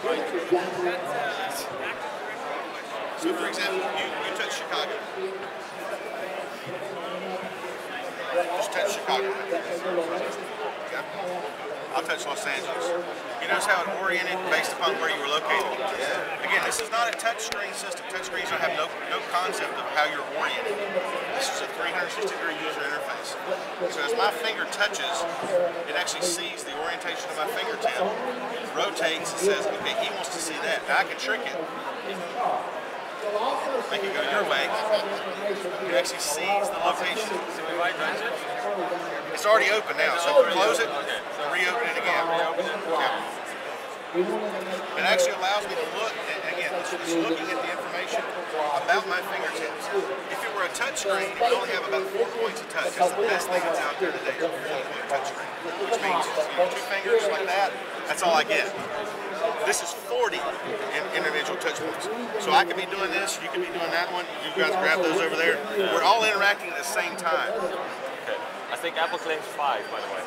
So for example, you touch Chicago. Just touch Chicago. Okay. I'll touch Los Angeles. You notice how it oriented based upon where you were located? Yeah. Again, this is not a touch screen system. Touch screens don't have no concept of how you're oriented. This is a 360-degree user interface. So as my finger touches, it actually sees the orientation of my fingertip, rotates, and says, okay, he wants to see that. Now I can trick it. Make it go your way. It actually sees the location. So we might touch it? It's already open now, so close it, reopen it again. It actually allows me to look, again, it's looking at the information about my fingertips. If it were a touch screen, it would only have about 4 points of touch. That's the best thing that's out there today, a 4-point touch screen. Which means, two fingers like that, that's all I get. This is 40 individual touch points. So I could be doing this, you could be doing that one, you guys grab those over there. We're all interacting at the same time. Okay. I think Apple claims 5, by the way.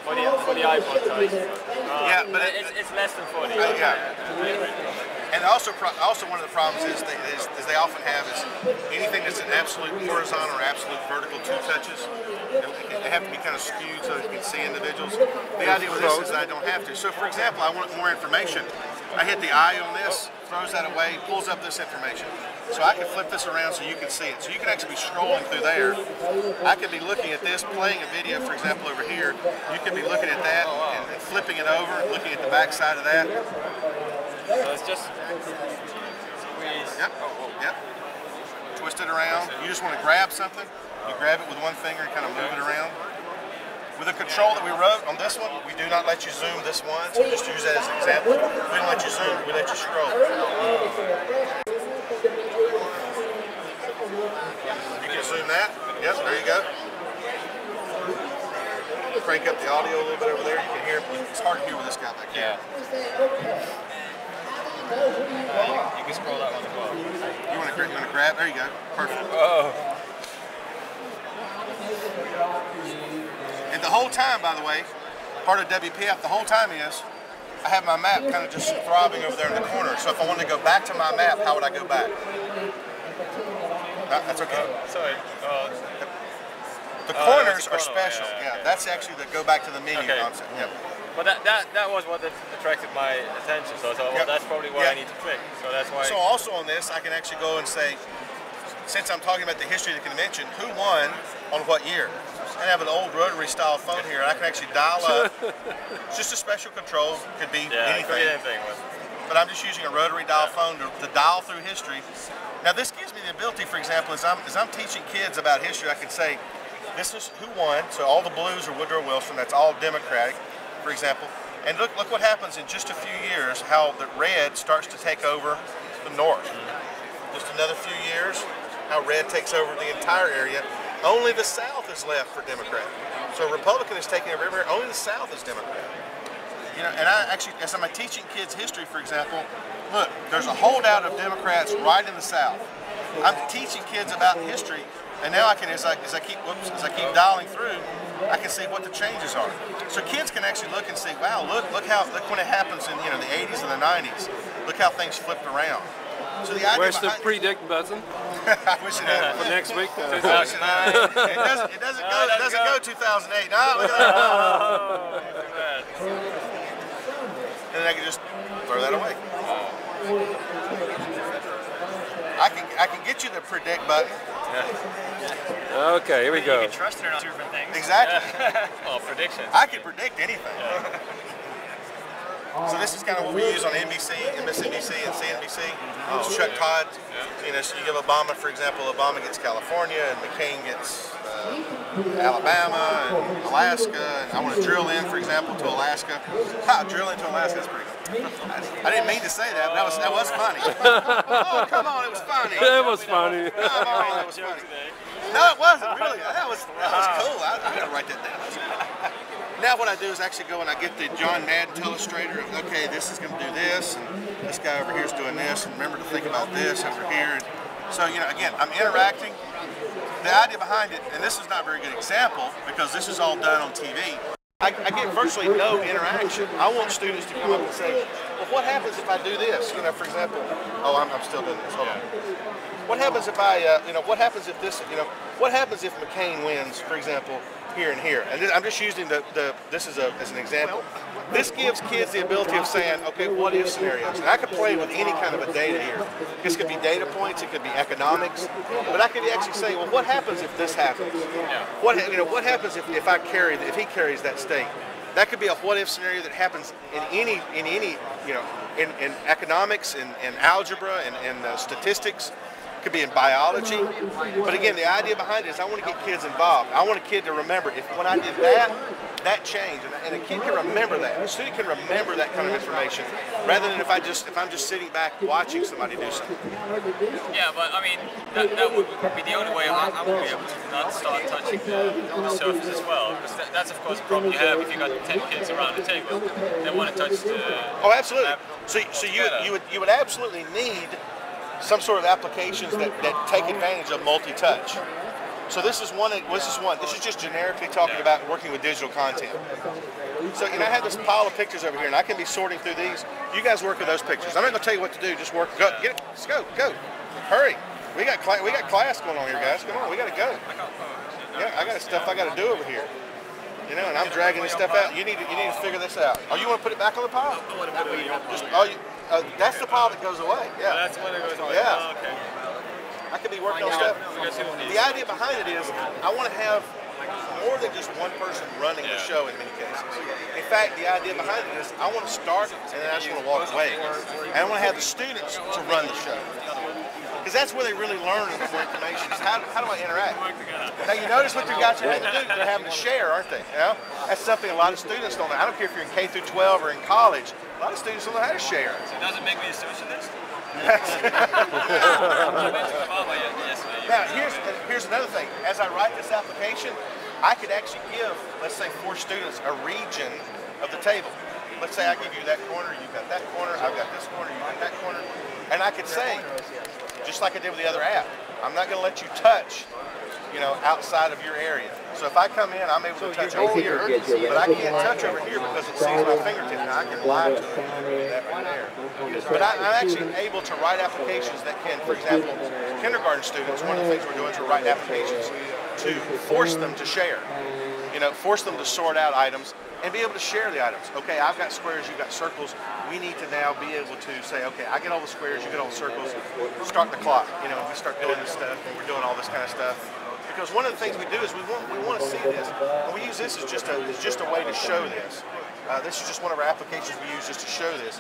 For the iPhone size. Yeah, but it's less than 40. Yeah. And also one of the problems is they often have is anything that's an absolute horizontal or absolute vertical 2 touches, they have to be kind of skewed so you can see individuals. The idea with this is that I don't have to. So for example, I want more information. I hit the eye on this, throws that away, pulls up this information. So I can flip this around so you can see it. So you can actually be scrolling through there. I could be looking at this, playing a video, for example, over here. You could be looking at that and flipping it over, looking at the back side of that. So it's just squeeze. Yep. Yep. Twist it around. You just want to grab something. You grab it with one finger and kind of move it around. With the control that we wrote on this one, we do not let you zoom this one, so just use that as an example. We don't let you zoom, we let you scroll. You can zoom that. Yep, there you go. Crank up the audio a little bit over there. You can hear, it's hard to hear with this guy back here. You can scroll that one as well. You want to grab? There you go. Perfect. Oh. And the whole time, by the way, part of WPF, the whole time is, I have my map kind of just throbbing over there in the corner. So if I wanted to go back to my map, how would I go back? That's okay. Sorry. The corners are special. Yeah, that's actually the go back to the menu concept. Yep. But that was what attracted my attention. So I thought, well, that's probably where I need to click. So that's why. So also on this, I can actually go and say, since I'm talking about the history of the convention, who won on what year? I have an old rotary style phone here. I can actually dial up. It's just a special control. Could be anything. Could be anything. But I'm just using a rotary dial phone to dial through history. Now this gives me the ability, for example, as I'm teaching kids about history, I can say, this is who won. So all the blues are Woodrow Wilson. That's all Democratic, for example. And look what happens in just a few years, how the red starts to take over the north. Just another few years, how red takes over the entire area. Only the South is left for Democrat. So Republican is taking over everywhere. Only the South is Democrat. You know, and I actually, as I'm teaching kids history, for example, look, there's a holdout of Democrats right in the South. I'm teaching kids about history, and now I can, as I keep dialing through, I can see what the changes are. So kids can actually look and see, wow, look when it happens in the 80s and the 90s. Look how things flipped around. So the idea where's the predict button? I wish it had. For next week. 2009. It doesn't go 2008. No, look at that. And then I can just throw that away. I can get you the predict button. Okay, here we go. You can trust it or not. Two different things. Exactly. Well, prediction. I can predict anything. So this is kind of what we use on NBC, MSNBC, and CNBC. Chuck Todd, you give Obama, for example, Obama gets California, and McCain gets Alabama and Alaska. And I want to drill in, for example, to Alaska. Drill into Alaska is pretty good. I didn't mean to say that, but that was funny. Oh, come on, it was funny. It was funny. Come on, it was funny. No, it wasn't really. That was cool. I gotta write that down. Now what I do is actually go and I get the John Madden illustrator of, okay, this is going to do this, and this guy over here is doing this, and remember to think about this over here. And so, again, I'm interacting. The idea behind it, and this is not a very good example because this is all done on TV. I get virtually no interaction. I want students to come up and say, well, what happens if I do this? You know, for example, oh, I'm still doing this, hold on. What happens if I, you know, what happens if this, you know, what happens if McCain wins, for example, here and here? And I'm just using this as an example. This gives kids the ability of saying, okay, what if scenarios? And I could play with any kind of a data here. This could be data points, it could be economics, but I could actually say, well, what happens if this happens? What happens if he carries that state? That could be a what if scenario that happens in any you know, in economics, in algebra, and statistics. It could be in biology. But again, the idea behind it is I want to get kids involved. I want a kid to remember, if when I did that changed, and a kid can remember that. A student can remember that kind of information, rather than if I'm just sitting back watching somebody do something. Yeah, but I mean, that would be the only way I would be able to not start touching the surface as well. Because that's of course a problem you have if you got 10 kids around the table. They want to touch the. Oh, absolutely. So you would absolutely need some sort of applications that take advantage of multi-touch. So this is one. This is just generically talking about working with digital content. So, and I have this pile of pictures over here, and I can be sorting through these. You guys work with those pictures. I'm not going to tell you what to do. Just work. Go. Get it. Let's go. Go. Hurry. We got class going on here, guys. Come on. We got to go. Yeah, I got stuff I got to do over here. You know, and I'm dragging this stuff out. You need to figure this out. Oh, you want to put it back on the pile? I want to put it on Just, that's the pile that goes away. Yeah. That's the one that goes away. Yeah. Oh, okay. I could be working on stuff. The idea behind it is I want to have more than just one person running the show in many cases. In fact, the idea behind it is I want to start and then I just want to walk away. And I want to have the students to run the show. Because that's where they really learn more information. How do I interact? Now you notice what they've got you having to do? They're having to share, aren't they? You know? That's something a lot of students don't know. I don't care if you're in K through 12 or in college. A lot of students don't know how to share. So does it make me a socialist? Now, here's another thing. As I write this application, I could actually give, let's say, 4 students a region of the table. Let's say I give you that corner, you've got that corner, I've got this corner, you've got that corner. And I could say, just like I did with the other app, I'm not going to let you touch, you know, outside of your area. So if I come in, I'm able to touch over here, but I can't touch over here because it sees my fingertip. Now I can lie to that right there. But I'm actually able to write applications that can, for example, kindergarten students, one of the things we're doing is we're writing applications to force them to share. You know, force them to sort out items and be able to share the items. Okay, I've got squares, you've got circles. We need to now be able to say, okay, I get all the squares, you get all the circles. Start the clock. You know, we start doing this stuff, and we're doing all this kind of stuff. Because one of the things we do is we want to see this, and we use this as just a way to show this. This is just one of our applications we use just to show this.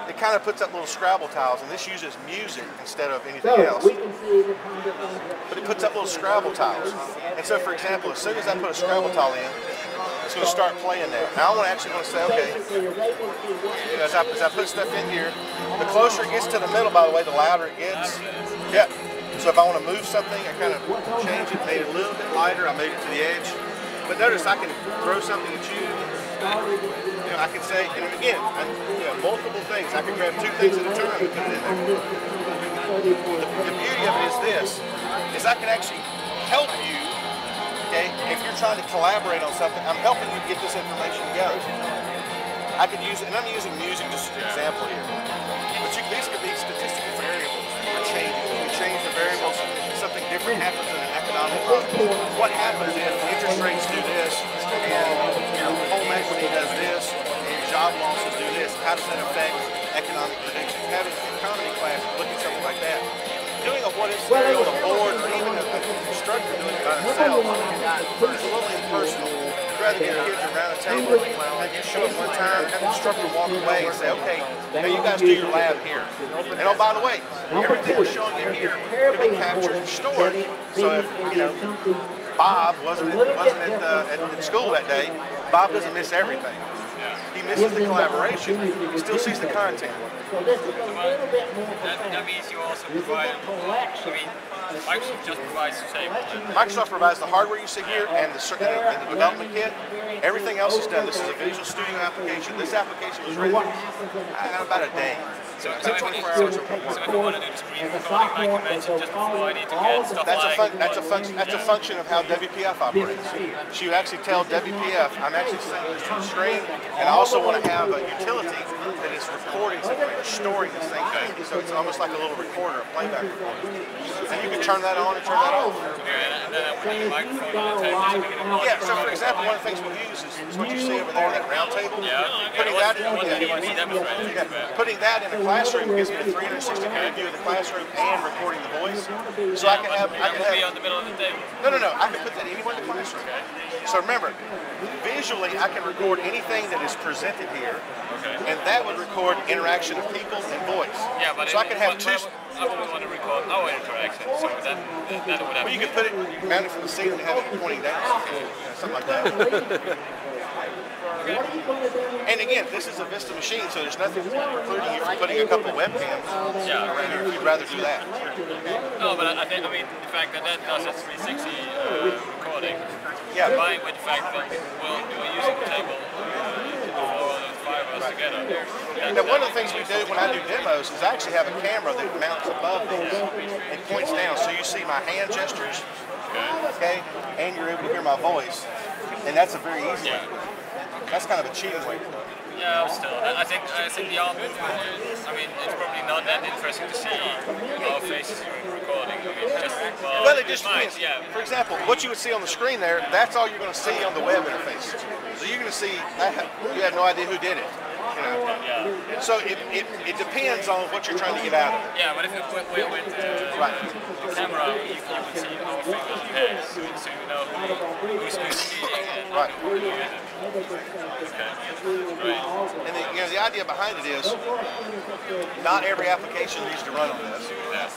It kind of puts up little Scrabble tiles, and this uses music instead of anything else. But it puts up little Scrabble tiles. And so, for example, as soon as I put a Scrabble tile in, it's going to start playing that. Now I actually want to say, okay, you know, as I put stuff in here, the closer it gets to the middle, by the way, the louder it gets. Yeah. So if I want to move something, I kind of change it, made it a little bit lighter, I made it to the edge. But notice I can throw something at you. You know, I can say, and again, multiple things. I can grab 2 things at a time and put it in there. The beauty of it is this, is I can actually help you, okay, if you're trying to collaborate on something, I'm helping you get this information together. I could use it, and I'm using music just as an example here. But these could be statistical variables for changing. You change the variables, something different happens in an economic model. What happens if interest rates do this, and home equity does this, and job losses do this? How does that affect economic predictions? Having an economy class look at something like that. Doing a what if scenario on a board, or even a instructor doing it by themselves, is a little impersonal. I'd rather get kids around a table, have you show them one time, have the instructor walk away and say, okay, now you guys do your lab here. And oh, by the way, everything we're showing you here can be captured and stored. So if, you know, Bob wasn't at school that day, Bob doesn't miss everything. He misses the collaboration, he still sees the content. That means you also provide, I mean, Microsoft just provides the same. Microsoft provides the hardware you see here and the development kit. Everything else is done. This is a Visual Studio application. This application was written in about a day. So About if 24 hours of work. I want to do the screen recording, like you mentioned just before, I need to get stuff That's a function of how WPF operates. So you actually tell WPF, I'm actually sending this to the screen, and I also want to have a utility that is recording something or storing the same thing. So it's almost like a little recorder, a playback recorder. And you can turn that on and turn that off. and then I would need a microphone on the table so we can Yeah, so for example, one of the things we'll use is what you see over there, that round table. Putting that in, putting that in a classroom gives me a 360-degree view of the classroom and recording the voice. So I can have, be on the middle of the table. no, I can put that anywhere in the classroom. So remember, visually I can record anything that is presented here, and that would record interaction of people and voice. Yeah, but so I can have two. I would want to record our interaction, so that would have. Well, you could put it mounted from the ceiling and have it pointing down, something like that. And again, this is a Vista machine, so there's nothing precluding you from putting a couple webcams around here if you'd rather do that. No, but I mean, the fact that does a 360 recording, combined with the fact that we're using the table for the five of us together. Now, one of the things we do when I do demos is I actually have a camera that mounts above this and points down, so you see my hand gestures, okay, and you're able to hear my voice, and that's a very easy way. That's kind of a cheating way. Yeah, still, I think the arm movement, I mean, it's probably not that interesting to see our faces during recording. I mean, well, it just depends. Yeah. For example, what you would see on the screen there, that's all you're going to see on the web interface. So you're going to see, you have no idea who did it. You know? So it depends on what you're trying to get out of it. Yeah, but if with the camera, you would see our fingers and hands, so you know who's speaking and who isn't. Right. And the idea behind it is, not every application needs to run on this.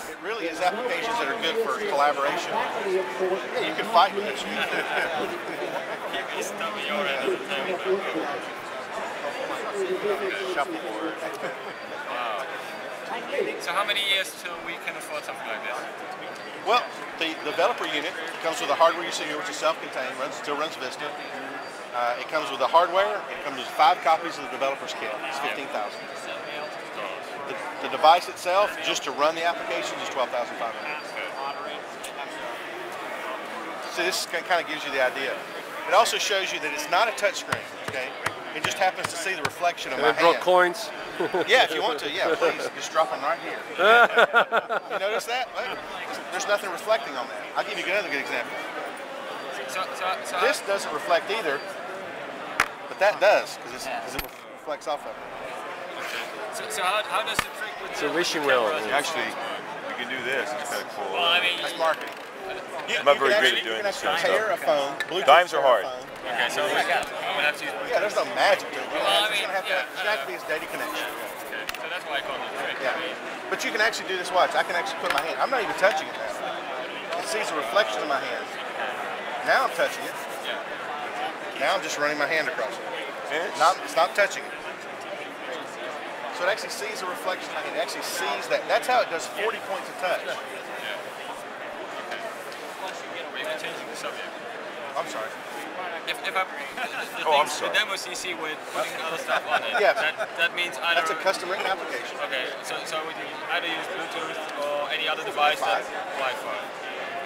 It really is applications that are good for collaboration. Yeah, you can fight with this. You can stop at your end of the table. Shuffleboard. Wow. So how many years till we can afford something like this? Well, the developer unit comes with the hardware you see here, which is self-contained, still runs Vista. It comes with the hardware. It comes with 5 copies of the developer's kit. It's $15,000. The device itself, just to run the applications, is $12,500. So this kind of gives you the idea. It also shows you that it's not a touch screen. Okay, it just happens to see the reflection of my hand. Draw coins. Yeah, if you want to, yeah, please just drop them right here. You notice that? There's nothing reflecting on that. I'll give you another good example. So this doesn't reflect either, but that does because it reflects off of it. So how does it trick with It's a wishing well. Actually, you can do this. It's kind of cool. Well, I mean, That's marketing. I'm not very great at doing this You can kind actually of pair stuff. a phone. Bluetooth Dimes are pair a hard. phone. okay, so I'm gonna have to use. Yeah, there's no magic to it. Well, I It's mean, gonna have to be a steady connection. Okay, so that's why I call it a trick. Yeah. I mean, But you can actually do this. Watch. I can actually put my hand. I'm not even touching it now. It sees a reflection of my hand. Now I'm touching it. Now I'm just running my hand across it. It's not touching it. So it actually sees a reflection of my hand. It actually sees that. That's how it does 40 points of touch. we're even changing the subject. I'm sorry. If I, I'm sorry. The demo CC with putting other stuff on it, Yeah. that means either. That's a custom written application. Okay, so would you either use Bluetooth or any other device that's Wi-Fi?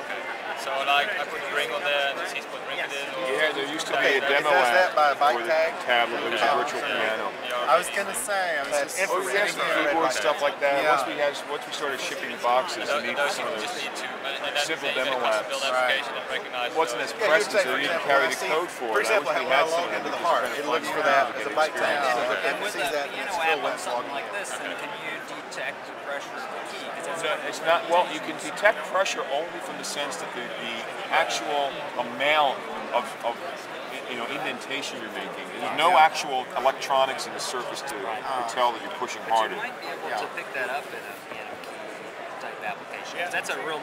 Okay, so like I put a ring on there and he's put ring it in. Yeah, there used to be Okay, a demo it does that by a app byte for the tag. tablet. It was a virtual piano. I was gonna say, That's Oh, infrared. yes, the keyboard stuff like that. Yeah. Once we started shipping boxes, we needed Those some you of just those. need to, and then simple they demo custom apps. build application and recognize. Wasn't as Yeah, you'd pressing, say, so for you didn't example, carry when I the see- code for For it. example, I wish we when I had log some into the because heart, it's it kind of looks fun for to that have as a good byte tag. experience. So and it with sees the that and piano it's app still on less something logging like in. this, then can you detect the pressure of the key? 'Cause It's not, well, you can detect pressure only from the sense that the actual amount of indentation you're making. There's no actual electronics in the surface to tell that you're pushing harder. you might be able to pick that up in a piano key type application. 'Cause that's a real